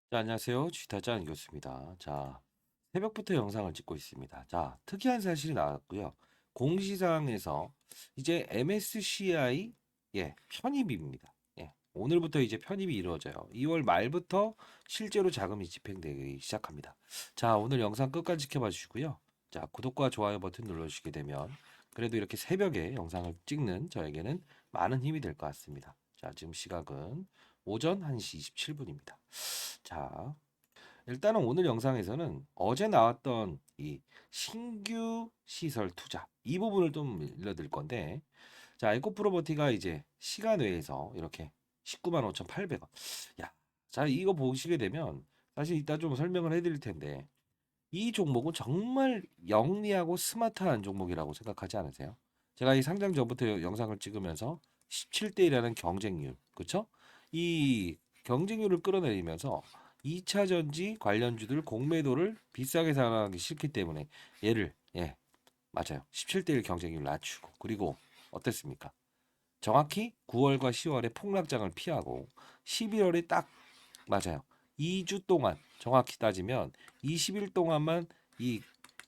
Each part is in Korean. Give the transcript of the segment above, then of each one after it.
자, 안녕하세요. 쥐타짱 교수입니다. 자, 새벽부터 영상을 찍고 있습니다. 자, 특이한 사실이 나왔고요. 공시사항에서 이제 MSCI 편입입니다. 오늘부터 이제 편입이 이루어져요. 2월 말부터 실제로 자금이 집행되기 시작합니다. 자, 오늘 영상 끝까지 지켜봐 주시고요. 자, 구독과 좋아요 버튼 눌러주시게 되면 그래도 이렇게 새벽에 영상을 찍는 저에게는 많은 힘이 될 것 같습니다. 자, 지금 시각은 오전 1시 27분입니다. 자, 일단은 오늘 영상에서는 어제 나왔던 이 신규 시설 투자 이 부분을 좀 일러드릴 건데, 자, 에코프로버티가 이제 시간 외에서 이렇게 19만 5,800원. 야, 자, 이거 보시게 되면 사실 이따 좀 설명을 해드릴 텐데, 이 종목은 정말 영리하고 스마트한 종목이라고 생각하지 않으세요? 제가 이 상장 전부터 영상을 찍으면서 17대 1이라는 경쟁률, 그쵸? 이 경쟁률을 끌어내리면서 2차 전지 관련주들 공매도를 비싸게 사기 싫기 때문에 얘를 맞아요. 17대 1 경쟁률 낮추고, 그리고 어땠습니까? 정확히 9월과 10월에 폭락장을 피하고 11월에 딱 맞아요. 2주 동안 정확히 따지면 20일 동안만 이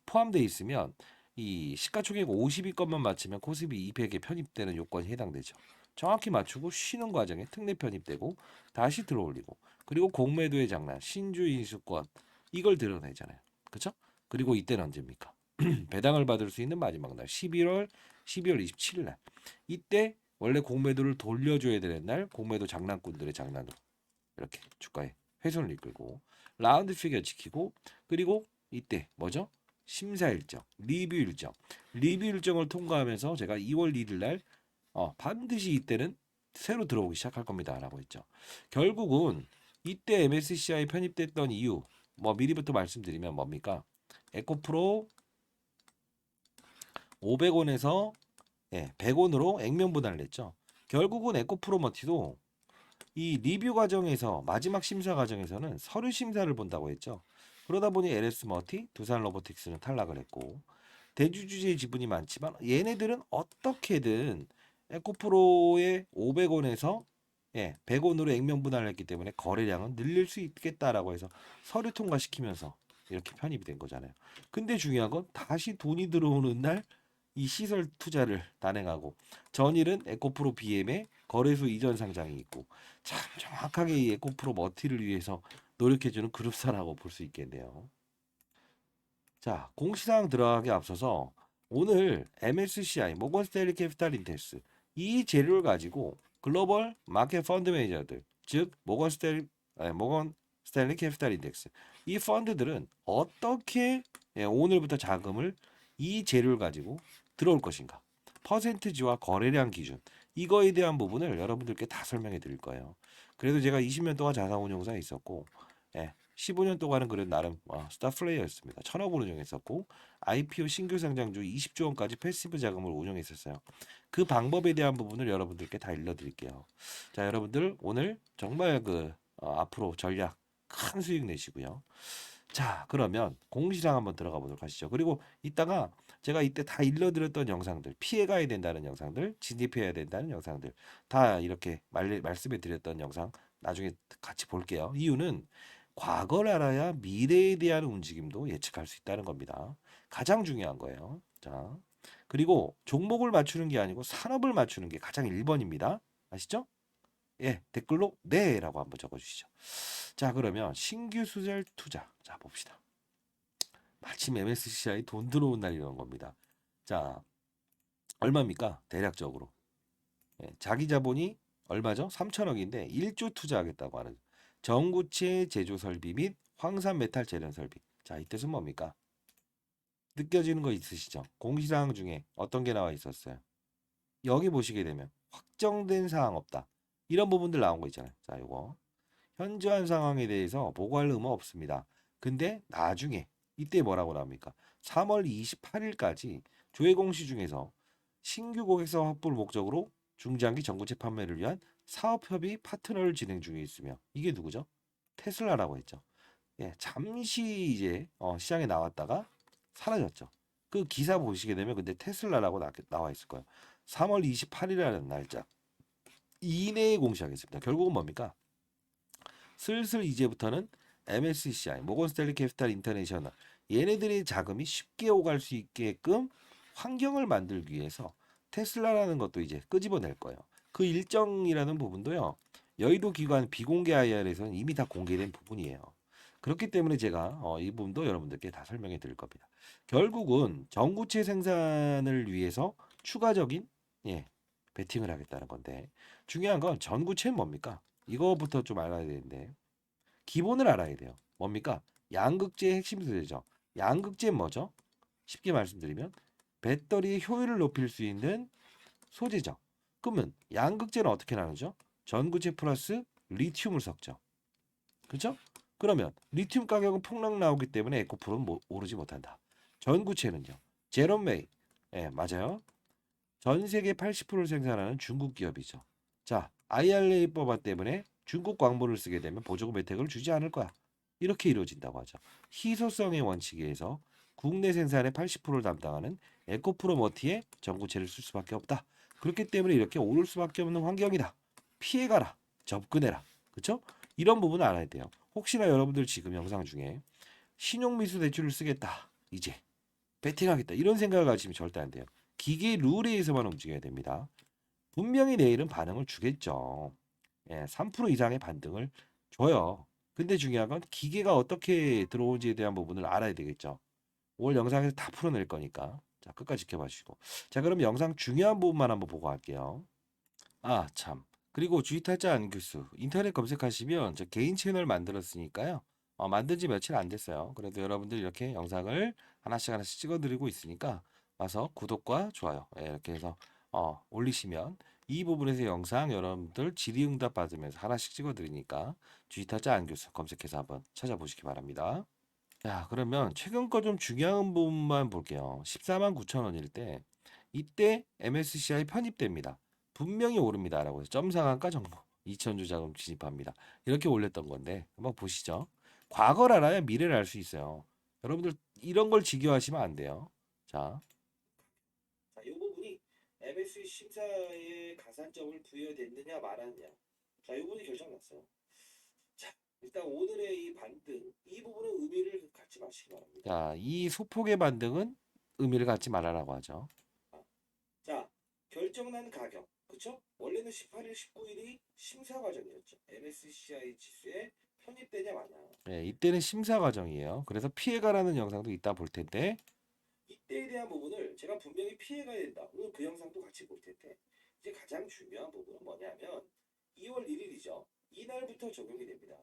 포함되어 있으면 이 시가총액 50위권만 맞추면 코스피 200에 편입되는 요건이 해당되죠. 정확히 맞추고 쉬는 과정에 특례 편입되고 다시 들어올리고, 그리고 공매도의 장난, 신주 인수권 이걸 드러내잖아요. 그렇죠? 그리고 이때는 언제입니까? 배당을 받을 수 있는 마지막 날 12월 27일 날, 이때 원래 공매도를 돌려줘야 되는 날 공매도 장난꾼들의 장난으로 이렇게 주가에 훼손을 이끌고 라운드 피겨 지키고, 그리고 이때 뭐죠? 심사 일정, 리뷰 일정을 통과하면서 제가 2월 1일 날 반드시 이때는 새로 들어오기 시작할 겁니다라고 했죠. 결국은 이때 MSCI 편입됐던 이유 뭐 미리부터 말씀드리면 뭡니까? 에코프로 500원에서 100원으로 액면 분할을 했죠. 결국은 에코프로머티도 이 리뷰 과정에서 마지막 심사 과정에서는 서류 심사를 본다고 했죠. 그러다 보니 LS 머티, 두산 로보틱스는 탈락을 했고, 대주주의 지분이 많지만 얘네들은 어떻게든 에코프로의 500원에서 100원으로 액면 분할을 했기 때문에 거래량은 늘릴 수 있겠다라고 해서 서류 통과시키면서 이렇게 편입이 된 거잖아요. 근데 중요한 건 다시 돈이 들어오는 날 이 시설 투자를 단행하고, 전일은 에코프로 BM의 거래소 이전 상장이 있고, 참 정확하게 이 에코프로 머티를 위해서 노력해주는 그룹사라고 볼 수 있겠네요. 자, 공시사항 들어가기 앞서서 오늘 MSCI 모건 스탠리 캐피탈 인덱스 이 재료를 가지고 글로벌 마켓 펀드 매니저들, 즉 모건 스탠리 캐피탈 인덱스 이 펀드들은 어떻게 오늘부터 자금을 이 재료를 가지고 들어올 것인가, 퍼센트지와 거래량 기준 이거에 대한 부분을 여러분들께 다 설명해 드릴 거예요. 그래도 제가 20년 동안 자산운용사에 있었고, 15년 동안은 그래도 나름 스타 플레이어였습니다. 1,000억 을 운용했었고, IPO 신규 상장주 20조 원까지 패시브 자금을 운용했었어요. 그 방법에 대한 부분을 여러분들께 다 일러드릴게요. 자, 여러분들 오늘 정말 앞으로 전략 큰 수익 내시고요. 자, 그러면 공시장 한번 들어가 보도록 하시죠. 그리고 이따가 제가 이때 다 일러드렸던 영상들, 피해가야 된다는 영상들, 진입해야 된다는 영상들 다 이렇게 말씀해 드렸던 영상 나중에 같이 볼게요. 이유는 과거를 알아야 미래에 대한 움직임도 예측할 수 있다는 겁니다. 가장 중요한 거예요. 자, 그리고 종목을 맞추는 게 아니고 산업을 맞추는 게 가장 1번입니다. 아시죠? 댓글로 네라고 한번 적어주시죠. 자, 그러면 신규 수절 투자. 자, 봅시다. 마침 MSCI 돈 들어온 날 이런 겁니다. 자, 얼마입니까? 대략적으로. 자기 자본이 얼마죠? 3천억인데 1조 투자하겠다고 하는 전구체 제조 설비 및 황산 메탈 재련 설비. 자, 이 뜻은 뭡니까? 느껴지는 거 있으시죠? 공시사항 중에 어떤 게 나와 있었어요? 여기 보시게 되면 확정된 사항 없다. 이런 부분들 나온 거 있잖아요. 자, 요거. 현저한 상황에 대해서 보고할 의무 없습니다. 근데 나중에 이때 뭐라고 나옵니까? 3월 28일까지 조회 공시 중에서 신규 고객사 확보를 목적으로 중장기 전구체 판매를 위한 사업협의 파트너를 진행 중에 있으며, 이게 누구죠? 테슬라라고 했죠. 잠시 이제 시장에 나왔다가 사라졌죠. 그 기사 보시게 되면 근데 테슬라라고 나와 있을 거예요. 3월 28일이라는 날짜 이내에 공시하겠습니다. 결국은 뭡니까? 슬슬 이제부터는 MSCI, 모건스탠리 캐피탈 인터내셔널 얘네들이 자금이 쉽게 오갈 수 있게끔 환경을 만들기 위해서 테슬라라는 것도 이제 끄집어낼 거예요. 그 일정이라는 부분도요. 여의도 기관 비공개 IR에서는 이미 다 공개된 부분이에요. 그렇기 때문에 제가 이 부분도 여러분들께 다 설명해 드릴 겁니다. 결국은 전구체 생산을 위해서 추가적인 예, 베팅을 하겠다는 건데 중요한 건 전구체는 뭡니까? 이거부터 좀 알아야 되는데 기본을 알아야 돼요. 뭡니까? 양극재의 핵심 소재죠. 양극재는 뭐죠? 쉽게 말씀드리면 배터리의 효율을 높일 수 있는 소재죠. 그러면 양극재는 어떻게 나누죠? 전구체 플러스 리튬을 섞죠. 그렇죠? 그러면 리튬 가격은 폭락 나오기 때문에 에코프로는 오르지 못한다. 전구체는요. 제롬메이. 예, 맞아요. 전 세계 80%를 생산하는 중국 기업이죠. 자, IRA 법안 때문에 중국 광물을 쓰게 되면 보조금 혜택을 주지 않을 거야. 이렇게 이루어진다고 하죠. 희소성의 원칙에 의해서 국내 생산의 80%를 담당하는 에코프로머티의 전구체를 쓸 수밖에 없다. 그렇기 때문에 이렇게 오를 수밖에 없는 환경이다. 피해가라. 접근해라. 그렇죠? 이런 부분을 알아야 돼요. 혹시나 여러분들 지금 영상 중에 신용미수 대출을 쓰겠다. 이제 베팅하겠다. 이런 생각을 가지면 절대 안 돼요. 기계 룰에 의해서만 움직여야 됩니다. 분명히 내일은 반응을 주겠죠. 예, 3% 이상의 반등을 줘요. 근데 중요한 건 기계가 어떻게 들어오는지에 대한 부분을 알아야 되겠죠. 오늘 영상에서 다 풀어낼 거니까. 자, 끝까지 지켜봐 주시고. 자, 그럼 영상 중요한 부분만 한번 보고 갈게요. 아, 참. 그리고 주식타짜 안규수 인터넷 검색하시면 저 개인 채널 만들었으니까요. 만든 지 며칠 안 됐어요. 그래도 여러분들 이렇게 영상을 하나씩 하나씩 찍어드리고 있으니까 와서 구독과 좋아요 이렇게 해서 올리시면 이 부분에서 영상 여러분들 질의응답 받으면서 하나씩 찍어드리니까 주식타짜 안규수 검색해서 한번 찾아보시기 바랍니다. 자, 그러면 최근 거 좀 중요한 부분만 볼게요. 14만 9천 원일 때 이때 MSCI 편입됩니다. 분명히 오릅니다라고 해서 점상한가 정보 2천주 자금 진입합니다. 이렇게 올렸던 건데 한번 보시죠. 과거를 알아야 미래를 알 수 있어요. 여러분들 이런 걸 직유하시면 안 돼요. 자, 이 부분이 MSCI 심사에 가산점을 부여됐느냐 말았느냐. 자, 이 부분이 결정났어요. 자, 일단 오늘의 이 반등 이 부분은 의미를 갖지 마시기 바랍니다. 자, 이 소폭의 반등은 의미를 갖지 말아라고 하죠. 자, 결정난 가격. 그쵸? 원래는 18일, 19일이 심사 과정이었죠. MSCI 지수에 편입되냐 마냐. 네, 이때는 심사 과정이에요. 그래서 피해가라는 영상도 이따 볼 텐데 이때에 대한 부분을 제가 분명히 피해가야 된다. 오늘 그 영상도 같이 볼 텐데 이제 가장 중요한 부분은 뭐냐면 2월 1일이죠. 이날부터 적용이 됩니다.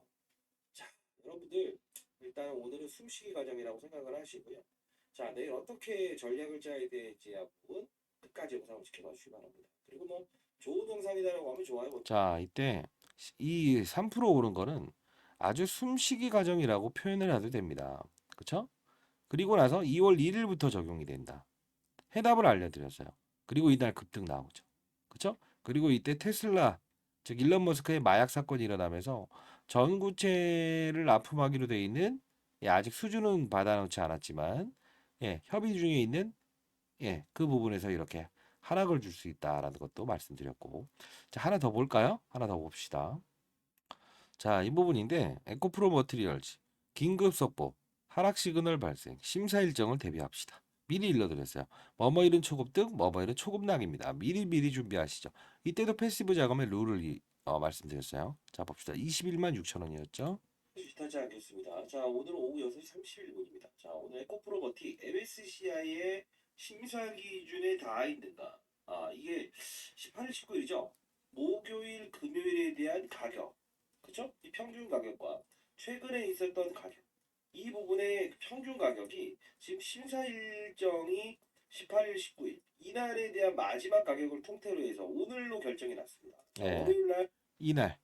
자, 여러분들 일단 오늘은 숨쉬기 과정이라고 생각을 하시고요. 자, 내일 어떻게 전략을 짜야 될지 부분 끝까지 영상을 지켜봐 주시기 바랍니다. 그리고 뭐 좋은 영상이다라고 하면 좋아요. 자, 이때 이 3% 오른 거는 아주 숨쉬기 과정이라고 표현을 해도 됩니다. 그쵸? 그리고 나서 2월 1일부터 적용이 된다. 해답을 알려드렸어요. 그리고 이날 급등 나오죠. 그쵸? 그리고 이때 테슬라, 즉 일론 머스크의 마약 사건이 일어나면서 전구체를 납품하기로 돼 있는 아직 수주는 받아놓지 않았지만 협의 중에 있는 그 부분에서 이렇게 하락을 줄 수 있다라는 것도 말씀드렸고 자 하나 더 볼까요? 하나 더 봅시다. 자, 이 부분인데 에코프로 머티리얼즈 긴급 속보 하락 시그널 발생 심사 일정을 대비합시다. 미리 일러드렸어요. 뭐뭐일은 초급등, 뭐뭐일은 초급락입니다. 미리 준비하시죠. 이때도 패시브 자금의 룰을 말씀드렸어요. 자, 봅시다. 21만 6천 원이었죠. 비슷하지 않겠습니다. 자, 오늘 오후 6시 31분입니다. 자, 오늘 에코프로머티 MSCI의 심사 기준에 닿아 있는가? 아, 이게 18일, 19일이죠. 목요일, 금요일에 대한 가격. 그쵸? 이 평균 가격과 최근에 있었던 가격. 이 부분의 평균 가격이 지금 심사 일정이 18일, 19일 이날에 대한 마지막 가격을 통틀어 해서 오늘로 결정이 났습니다. 네. 월요일 날 이날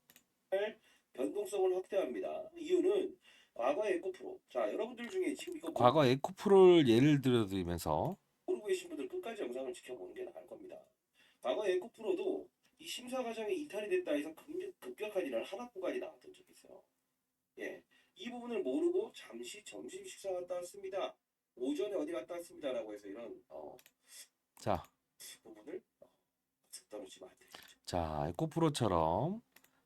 변동성을 확대합니다. 이유는 과거 에코프로. 자, 여러분들 중에 지금 이거 과거 에코프로를 예를 들어 드리면서 모르고 계신 분들 끝까지 영상을 지켜보는 게 나을 겁니다. 과거 에코프로도 이 심사 과정이 이탈이 됐다 해서 급격한 이런 하락 구간이 나왔던 적이 있어요. 예, 이 부분을 모르고 잠시 점심 식사 갔다 왔습니다. 오전에 어디 갔다 왔습니다라고 해서 이런 자 부분을 떨어지면 안 되겠죠. 자, 에코프로처럼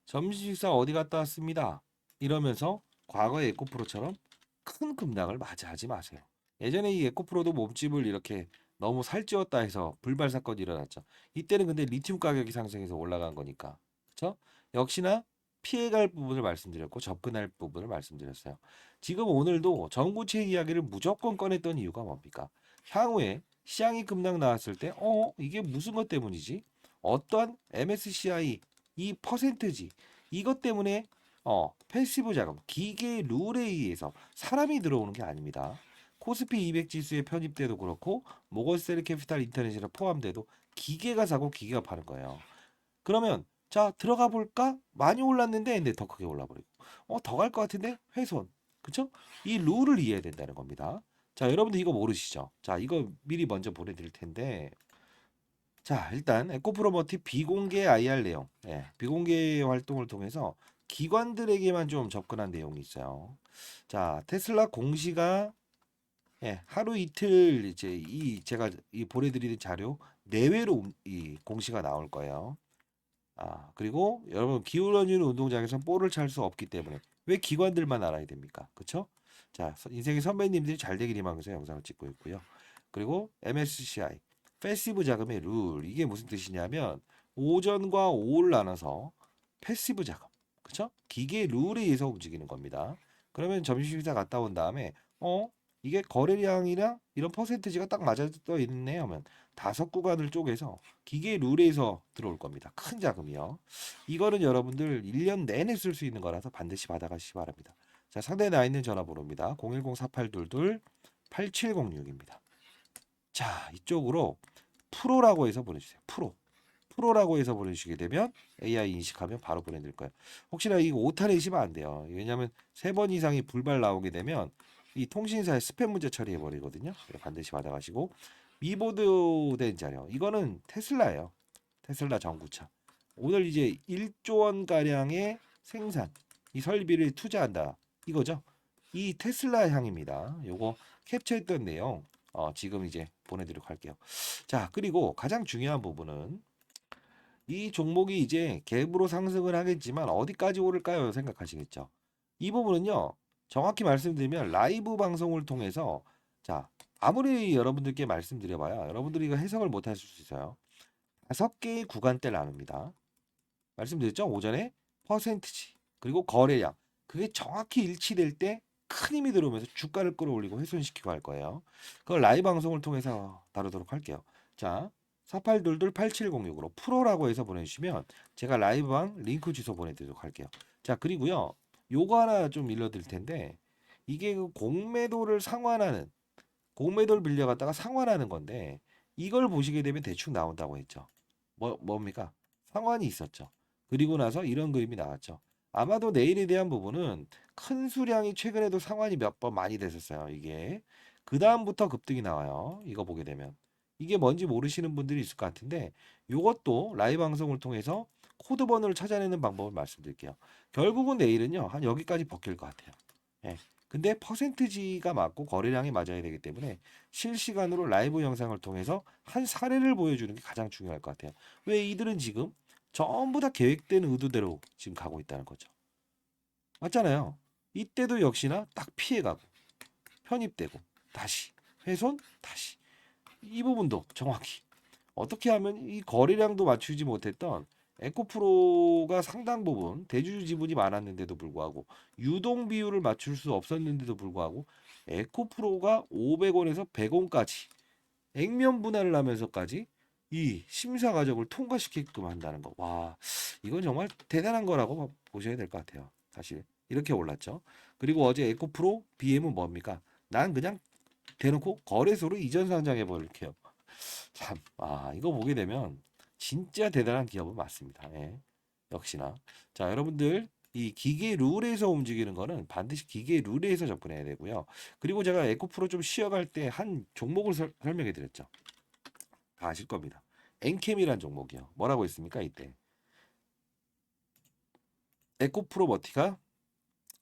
점심 식사 어디 갔다 왔습니다. 이러면서 과거의 에코프로처럼 큰 급락을 맞이하지 마세요. 예전에 이 에코프로도 몸집을 이렇게 너무 살찌웠다 해서 불발 사건이 일어났죠. 이때는 근데 리튬 가격이 상승해서 올라간 거니까. 그렇죠? 역시나 피해갈 부분을 말씀드렸고 접근할 부분을 말씀드렸어요. 지금 오늘도 전구체 이야기를 무조건 꺼냈던 이유가 뭡니까? 향후에 시장이 급락 나왔을 때 이게 무슨 것 때문이지? 어떠한 MSCI 이 퍼센트지 이것 때문에 패시브 자금, 기계 룰에 의해서 사람이 들어오는 게 아닙니다. 코스피 200 지수에 편입돼도 그렇고 모건스탠리 캐피탈 인터내셔널 포함돼도 기계가 사고 기계가 파는 거예요. 그러면 자 들어가 볼까? 많이 올랐는데 근데 더 크게 올라버리고 더 갈 것 같은데 훼손. 그쵸? 이 룰을 이해해야 된다는 겁니다. 자 여러분들 이거 모르시죠? 자 이거 미리 먼저 보내드릴 텐데 자, 일단 에코프로머티 비공개 IR 내용, 비공개 활동을 통해서 기관들에게만 좀 접근한 내용이 있어요. 자, 테슬라 공시가 하루 이틀 이제 이 제가 이 보내드리는 자료 내외로 이 공시가 나올 거예요. 아, 그리고 여러분 기울어지는 운동장에서 볼을 찰 수 없기 때문에 왜 기관들만 알아야 됩니까? 그쵸? 자, 인생의 선배님들이 잘 되길 희망해서 영상을 찍고 있고요. 그리고 MSCI 패시브 자금의 룰 이게 무슨 뜻이냐면 오전과 오후를 나눠서 패시브 자금 그쵸? 기계 룰에 의해서 움직이는 겁니다. 그러면 점심 식사 갔다 온 다음에 이게 거래량이랑 이런 퍼센티지가 딱 맞아져 있네 하면 다섯 구간을 쪼개서 기계 룰에서 들어올 겁니다. 큰 자금이요. 이거는 여러분들 1년 내내 쓸 수 있는 거라서 반드시 받아가시기 바랍니다. 자, 상단에 나와 있는 전화번호입니다. 010-4822-8706입니다. 자, 이쪽으로 프로라고 해서 보내주세요. 프로라고 해서 보내주시게 되면 AI 인식하면 바로 보내드릴 거예요. 혹시나 이거 오타 내시면 안 돼요. 왜냐하면 3번 이상이 불발 나오게 되면 이 통신사에 스팸 문제 처리해 버리거든요. 반드시 받아가시고 미보드된 자료 이거는 테슬라예요. 테슬라 전구차. 오늘 이제 1조 원 가량의 생산 이 설비를 투자한다 이거죠. 이 테슬라 향입니다. 요거 캡처했던 내용 지금 이제 보내드리도록 할게요. 자 그리고 가장 중요한 부분은 이 종목이 이제 갭으로 상승을 하겠지만 어디까지 오를까요? 생각하시겠죠. 이 부분은요. 정확히 말씀드리면 라이브 방송을 통해서 자 아무리 여러분들께 말씀드려봐야 여러분들이 이거 해석을 못 하실 수 있어요. 5개의 구간대를 나눕니다. 말씀드렸죠? 오전에 퍼센트지 그리고 거래량 그게 정확히 일치될 때 큰 힘이 들어오면서 주가를 끌어올리고 훼손시키고 할 거예요. 그걸 라이브 방송을 통해서 다루도록 할게요. 자 4822-8706으로 프로라고 해서 보내주시면 제가 라이브방 링크 주소 보내드리도록 할게요. 자 그리고요 요거 하나 좀 일러드릴 텐데 이게 그 공매도를 상환하는 공매도를 빌려갔다가 상환하는 건데 이걸 보시게 되면 대충 나온다고 했죠. 뭡니까? 상환이 있었죠. 그리고 나서 이런 그림이 나왔죠. 아마도 내일에 대한 부분은 큰 수량이 최근에도 상환이 몇 번 많이 됐었어요. 이게 그 다음부터 급등이 나와요. 이거 보게 되면 이게 뭔지 모르시는 분들이 있을 것 같은데 이것도 라이브 방송을 통해서 코드 번호를 찾아내는 방법을 말씀드릴게요. 결국은 내일은요 한 여기까지 벗길 것 같아요. 예. 근데 퍼센트지가 맞고 거래량이 맞아야 되기 때문에 실시간으로 라이브 영상을 통해서 한 사례를 보여주는 게 가장 중요할 것 같아요. 왜 이들은 지금 전부 다 계획된 의도대로 지금 가고 있다는 거죠. 맞잖아요. 이때도 역시나 딱 피해가고 편입되고 다시 훼손 다시 이 부분도 정확히 어떻게 하면 이 거래량도 맞추지 못했던 에코프로가 상당 부분 대주주 지분이 많았는데도 불구하고 유동 비율을 맞출 수 없었는데도 불구하고 에코프로가 500원에서 100원까지 액면 분할을 하면서까지 이 심사 과정을 통과시키게끔 한다는 거. 와, 이건 정말 대단한 거라고 보셔야 될 것 같아요. 사실 이렇게 올랐죠. 그리고 어제 에코프로 BM은 뭡니까? 난 그냥 대놓고 거래소로 이전 상장해 버릴게요. 참, 이거 보게 되면 진짜 대단한 기업은 맞습니다. 예. 역시나. 자, 여러분들 이 기계 룰에서 움직이는 거는 반드시 기계 룰에서 접근해야 되고요. 그리고 제가 에코프로 좀 쉬어갈 때 한 종목을 설명해 드렸죠. 다 아실 겁니다. 엔캠이란 종목이요. 뭐라고 했습니까? 이때. 에코프로 머티가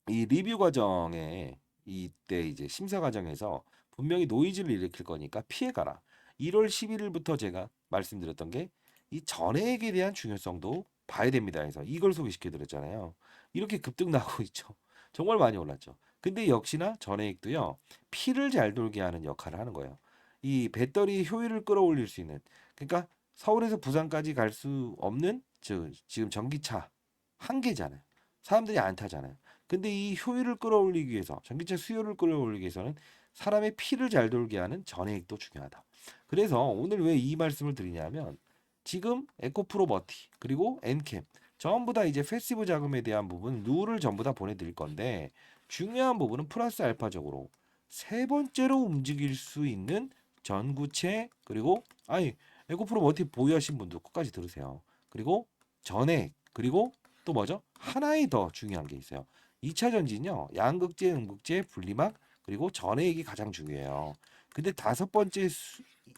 이 리뷰 과정에 이때 이제 심사 과정에서 분명히 노이즈를 일으킬 거니까 피해가라. 1월 11일부터 제가 말씀드렸던 게 이 전액에 대한 중요성도 봐야 됩니다. 해서 이걸 소개시켜 드렸잖아요. 이렇게 급등 나고 있죠. 정말 많이 올랐죠. 근데 역시나 전해액도요. 피를 잘 돌게 하는 역할을 하는 거예요. 이 배터리 효율을 끌어올릴 수 있는 그러니까 서울에서 부산까지 갈 수 없는 지금 전기차 한 개잖아요. 사람들이 안 타잖아요. 근데 이 효율을 끌어올리기 위해서 전기차 수요를 끌어올리기 위해서는 사람의 피를 잘 돌게 하는 전해액도 중요하다. 그래서 오늘 왜 이 말씀을 드리냐면 지금 에코프로 머티 그리고 엔캠 전부 다 이제 패시브 자금에 대한 부분 룰을 전부 다 보내드릴 건데 중요한 부분은 플러스 알파적으로 세 번째로 움직일 수 있는 전구체 그리고 아니 에코프로 머티 보유하신 분도 끝까지 들으세요. 그리고 전액 그리고 또 뭐죠? 하나의 더 중요한 게 있어요. 2차 전지는요. 양극재, 음극재, 분리막 그리고 전액이 가장 중요해요. 근데 다섯 번째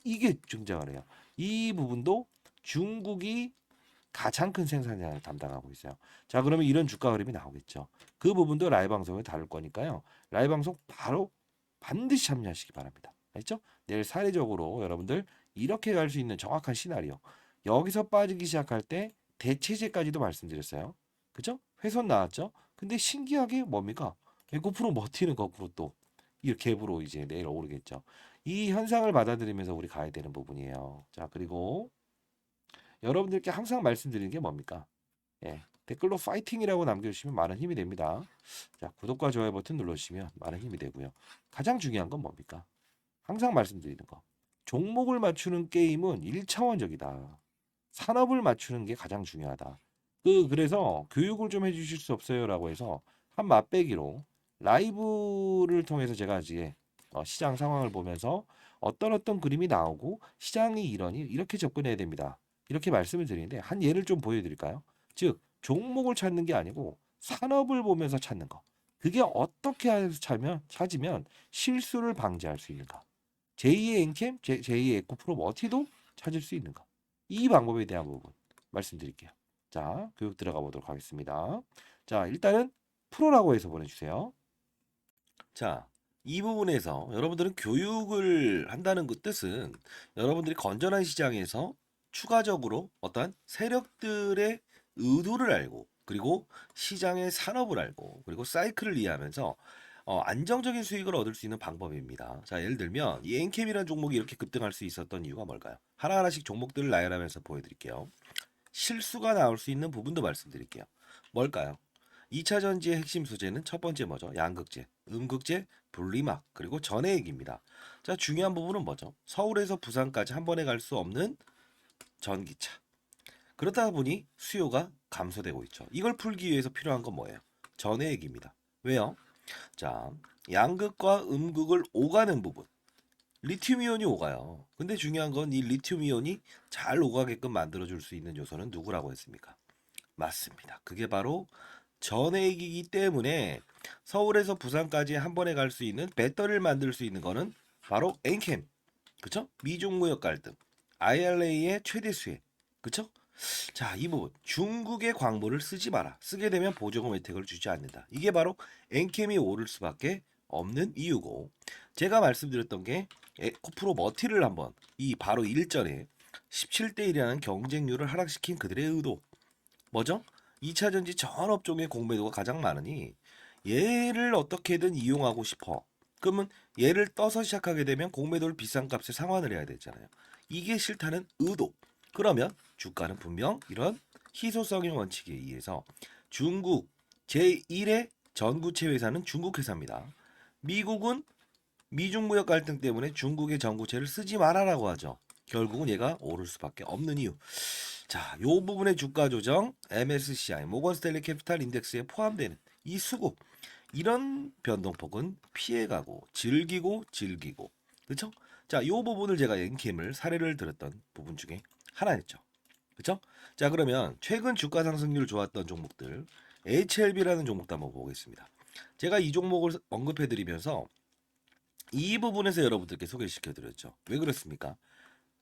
이게 등장을 해요. 이 부분도 중국이 가장 큰 생산량을 담당하고 있어요. 자, 그러면 이런 주가 흐름이 나오겠죠. 그 부분도 라이브 방송을 다룰 거니까요. 라이브 방송 바로 반드시 참여하시기 바랍니다. 알죠? 내일 사례적으로 여러분들 이렇게 갈 수 있는 정확한 시나리오. 여기서 빠지기 시작할 때 대체제까지도 말씀드렸어요. 그죠? 훼손 나왔죠? 근데 신기하게 뭡니까? 9% 버티는 거꾸로 또 이렇게 갭으로 이제 내일 오르겠죠. 이 현상을 받아들이면서 우리 가야 되는 부분이에요. 자, 그리고 여러분들께 항상 말씀드리는 게 뭡니까? 예, 댓글로 파이팅이라고 남겨주시면 많은 힘이 됩니다. 자, 구독과 좋아요 버튼 눌러주시면 많은 힘이 되고요. 가장 중요한 건 뭡니까? 항상 말씀드리는 거. 종목을 맞추는 게임은 1차원적이다. 산업을 맞추는 게 가장 중요하다. 그래서 교육을 좀 해주실 수 없어요라고 해서 한 맛배기로 라이브를 통해서 제가 이제 시장 상황을 보면서 어떤 그림이 나오고 시장이 이러니 이렇게 접근해야 됩니다. 이렇게 말씀을 드리는데 한 예를 좀 보여드릴까요? 즉 종목을 찾는 게 아니고 산업을 보면서 찾는 거. 그게 어떻게 해서 찾으면 실수를 방지할 수 있는가? 제2의 엔캠, 제2의 에코프로 머티도 찾을 수 있는가? 이 방법에 대한 부분 말씀드릴게요. 자, 교육 들어가 보도록 하겠습니다. 자, 일단은 프로라고 해서 보내주세요. 자, 이 부분에서 여러분들은 교육을 한다는 그 뜻은 여러분들이 건전한 시장에서 추가적으로 어떤 세력들의 의도를 알고 그리고 시장의 산업을 알고 그리고 사이클을 이해하면서 안정적인 수익을 얻을 수 있는 방법입니다. 자, 예를 들면 이 엔캠이라는 종목이 이렇게 급등할 수 있었던 이유가 뭘까요? 하나하나씩 종목들을 나열하면서 보여드릴게요. 실수가 나올 수 있는 부분도 말씀드릴게요. 뭘까요? 2차 전지의 핵심 소재는 첫 번째 뭐죠? 양극재, 음극재, 분리막, 그리고 전해액입니다. 자, 중요한 부분은 뭐죠? 서울에서 부산까지 한 번에 갈 수 없는 전기차. 그렇다 보니 수요가 감소되고 있죠. 이걸 풀기 위해서 필요한 건 뭐예요? 전해액입니다. 왜요? 자, 양극과 음극을 오가는 부분. 리튬 이온이 오가요. 근데 중요한 건 이 리튬 이온이 잘 오가게끔 만들어줄 수 있는 요소는 누구라고 했습니까? 맞습니다. 그게 바로 전해액이기 때문에 서울에서 부산까지 한 번에 갈 수 있는 배터리를 만들 수 있는 거는 바로 엔캠. 그쵸? 미중 무역 갈등. IRA의 최대 수혜. 그쵸? 자, 이 부분. 중국의 광물을 쓰지 마라. 쓰게 되면 보조금 혜택을 주지 않는다. 이게 바로 엔캠이 오를 수밖에 없는 이유고 제가 말씀드렸던 게 에코프로 머티를 한번 이 바로 일전에 17대 1이라는 경쟁률을 하락시킨 그들의 의도 뭐죠? 2차 전지 전 업종의 공매도가 가장 많으니 얘를 어떻게든 이용하고 싶어. 그러면 얘를 떠서 시작하게 되면 공매도를 비싼 값에 상환을 해야 되잖아요. 이게 싫다는 의도. 그러면 주가는 분명 이런 희소성의 원칙에 의해서 중국 제1의 전구체 회사는 중국 회사입니다. 미국은 미중 무역 갈등 때문에 중국의 전구체를 쓰지 말아라고 하죠. 결국은 얘가 오를 수밖에 없는 이유. 자, 요 부분의 주가 조정 MSCI 모건 스탠리 캐피탈 인덱스에 포함되는 이 수급 이런 변동폭은 피해가고 즐기고 그렇죠? 자, 요 부분을 제가 엔캠을 사례를 들었던 부분 중에 하나였죠. 그렇죠? 자, 그러면 최근 주가 상승률 좋았던 종목들 HLB라는 종목도 한번 보겠습니다. 제가 이 종목을 언급해 드리면서 이 부분에서 여러분들께 소개시켜 드렸죠. 왜 그렇습니까?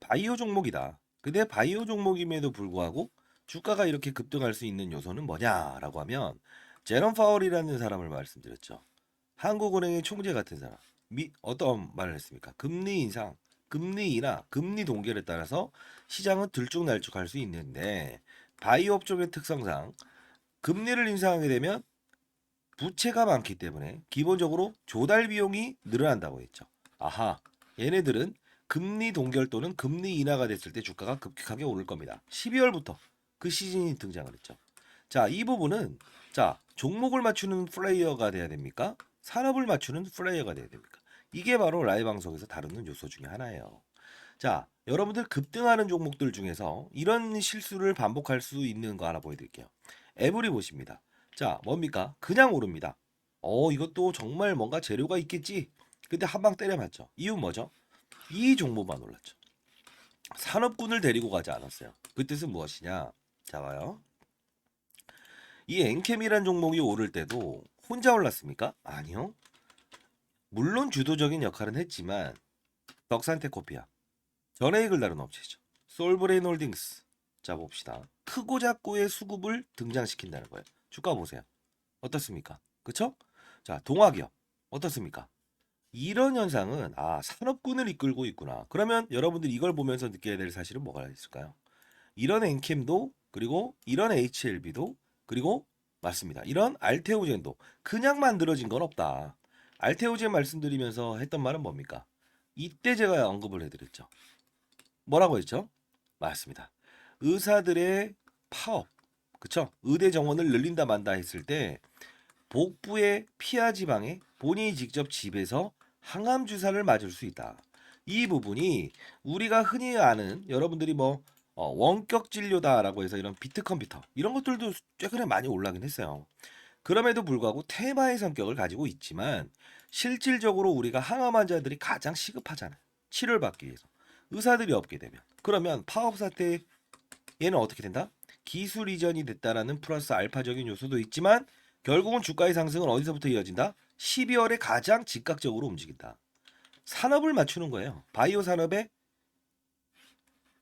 바이오 종목이다. 근데 바이오 종목임에도 불구하고 주가가 이렇게 급등할 수 있는 요소는 뭐냐라고 하면 제롬 파월이라는 사람을 말씀드렸죠. 한국은행의 총재 같은 사람. 어떤 말을 했습니까? 금리 인상, 금리 인하, 금리 동결에 따라서 시장은 들쭉날쭉할 수 있는데 바이오 업종의 특성상 금리를 인상하게 되면 부채가 많기 때문에 기본적으로 조달 비용이 늘어난다고 했죠. 아하, 얘네들은 금리 동결 또는 금리 인하가 됐을 때 주가가 급격하게 오를 겁니다. 12월부터 그 시즌이 등장을 했죠. 자, 이 부분은 자, 종목을 맞추는 플레이어가 돼야 됩니까? 산업을 맞추는 플레이어가 돼야 됩니까? 이게 바로 라이브 방송에서 다루는 요소 중에 하나예요. 자, 여러분들 급등하는 종목들 중에서 이런 실수를 반복할 수 있는 거 하나 보여드릴게요. 에브리 보십니다. 자, 뭡니까? 그냥 오릅니다. 이것도 정말 뭔가 재료가 있겠지. 근데 한 방 때려맞죠. 이유 뭐죠? 이 종목만 올랐죠. 산업군을 데리고 가지 않았어요. 그 뜻은 무엇이냐? 자, 봐요. 이 엔캠이란 종목이 오를 때도 혼자 올랐습니까? 아니요. 물론 주도적인 역할은 했지만 덕산테코피아, 전해익을 다룬 업체죠. 솔브레인 홀딩스. 자, 봅시다. 크고 작고의 수급을 등장시킨다는 거예요. 주가 보세요. 어떻습니까? 그쵸? 자, 동화기업 어떻습니까? 이런 현상은 산업군을 이끌고 있구나. 그러면 여러분들이 이걸 보면서 느껴야 될 사실은 뭐가 있을까요? 이런 엔캠도 그리고 이런 HLB도 그리고 맞습니다. 이런 알테오젠도 그냥 만들어진 건 없다. 알테오젠 말씀드리면서 했던 말은 뭡니까? 이때 제가 언급을 해드렸죠. 뭐라고 했죠? 맞습니다. 의사들의 파업, 그쵸? 의대 정원을 늘린다 만다 했을 때 복부의 피하 지방에 본인이 직접 집에서 항암 주사를 맞을 수 있다. 이 부분이 우리가 흔히 아는 여러분들이 원격 진료다라고 해서 이런 비트 컴퓨터 이런 것들도 최근에 많이 올라긴 했어요. 그럼에도 불구하고 테마의 성격을 가지고 있지만 실질적으로 우리가 항암 환자들이 가장 시급하잖아요. 치료를 받기 위해서. 의사들이 없게 되면. 그러면 파업 사태 얘는 어떻게 된다? 기술 이전이 됐다라는 플러스 알파적인 요소도 있지만 결국은 주가의 상승은 어디서부터 이어진다? 12월에 가장 즉각적으로 움직인다. 산업을 맞추는 거예요. 바이오 산업의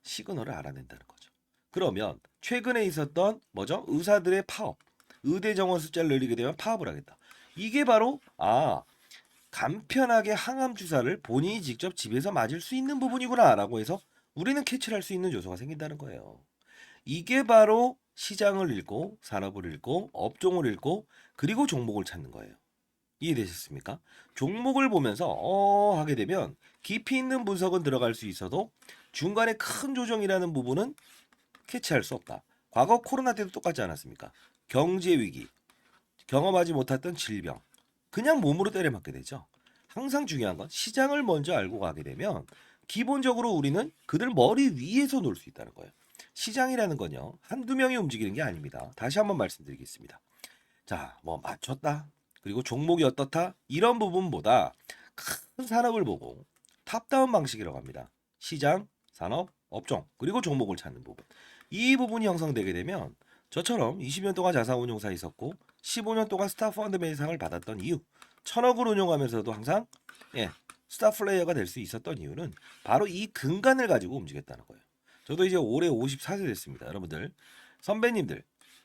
시그널을 알아낸다는 거죠. 그러면 최근에 있었던 뭐죠? 의사들의 파업, 의대 정원 숫자를 늘리게 되면 파업을 하겠다. 이게 바로 간편하게 항암 주사를 본인이 직접 집에서 맞을 수 있는 부분이구나라고 해서 우리는 캐치를 할 수 있는 요소가 생긴다는 거예요. 이게 바로 시장을 읽고 산업을 읽고 업종을 읽고 그리고 종목을 찾는 거예요. 이해되셨습니까? 종목을 보면서 하게 되면 깊이 있는 분석은 들어갈 수 있어도 중간에 큰 조정이라는 부분은 캐치할 수 없다. 과거 코로나 때도 똑같지 않았습니까? 경제 위기, 경험하지 못했던 질병, 그냥 몸으로 때려맞게 되죠. 항상 중요한 건 시장을 먼저 알고 가게 되면 기본적으로 우리는 그들 머리 위에서 놀 수 있다는 거예요. 시장이라는 건요, 한두 명이 움직이는 게 아닙니다. 다시 한번 말씀드리겠습니다. 자, 맞췄다. 그리고 종목이 어떻다? 이런 부분보다 큰 산업을 보고 탑다운 방식이라고 합니다. 시장, 산업, 업종, 그리고 종목을 찾는 부분. 이 부분이 형성되게 되면 저처럼 20년 동안 자산운용사 있었고 15년 동안 스타 펀드 매상을 받았던 이유, 1000억을 운용하면서도 항상 스타 플레이어가 될 수 있었던 이유는 바로 이 근간을 가지고 움직였다는 거예요. 저도 이제 올해 54세 됐습니다. 여러분들, 선배님들,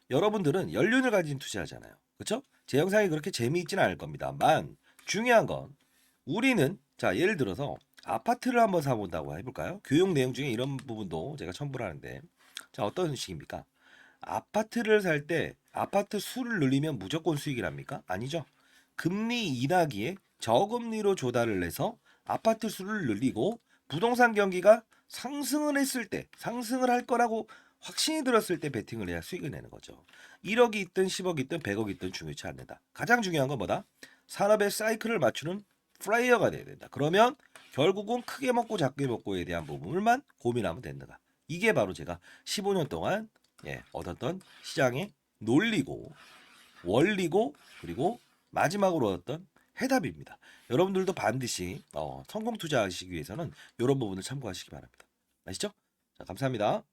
여러분들은 연륜을 가진 투자하잖아요. 그렇죠? 제 영상이 그렇게 재미있지는 않을 겁니다만 중요한 건 우리는 자, 예를 들어서 아파트를 한번 사본다고 해볼까요? 교육 내용 중에 이런 부분도 제가 첨부를 하는데, 자, 어떤 식입니까? 아파트를 살 때 아파트 수를 늘리면 무조건 수익이랍니까? 아니죠. 금리 인하기에 저금리로 조달을 해서 아파트 수를 늘리고 부동산 경기가 상승을 했을 때, 상승을 할 거라고 확신이 들었을 때 베팅을 해야 수익을 내는 거죠. 1억이 있든 10억이 있든 100억이 있든 중요치 않는다. 가장 중요한 건 뭐다? 산업의 사이클을 맞추는 플레이어가 돼야 된다. 그러면 결국은 크게 먹고 작게 먹고에 대한 부분을만 고민하면 된다. 이게 바로 제가 15년 동안 얻었던 시장의 논리고 원리고 그리고 마지막으로 얻었던 해답입니다. 여러분들도 반드시 성공 투자하시기 위해서는 이런 부분을 참고하시기 바랍니다. 아시죠? 자, 감사합니다.